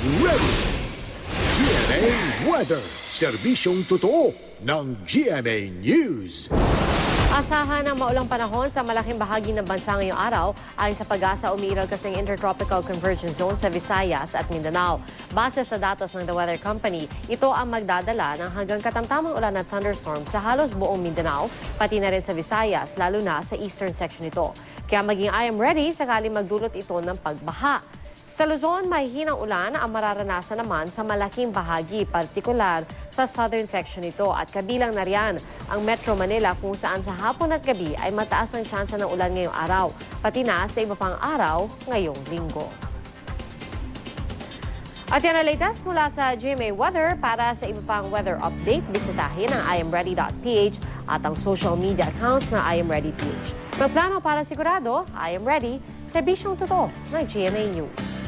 ready. GMA Weather, serbisyong totoo ng GMA News. Asahan ng maulang panahon sa malaking bahagi ng bansa ngayong araw. Ayon sa Pag-asa, umiiral kasing Intertropical Convergence Zone sa Visayas at Mindanao. Base sa datos ng The Weather Company, ito ang magdadala ng hanggang katamtamang ulan at thunderstorm sa halos buong Mindanao, pati na rin sa Visayas, lalo na sa eastern section nito. Kaya maging I am ready sakali magdulot ito ng pagbaha. Sa Luzon, may hinang ulan ang mararanasan naman sa malaking bahagi, partikular sa southern section nito. At kabilang na riyan ang Metro Manila kung saan sa hapon at gabi ay mataas ang tsansa ng ulan ngayong araw, pati na sa iba pang araw ngayong linggo. At yan ang latest mula sa GMA Weather. Para sa iba pang weather update, bisitahin ang imready.ph at ang social media accounts na imready.ph. Magplano para sigurado, I am ready, serbisyong totoo ng GMA News.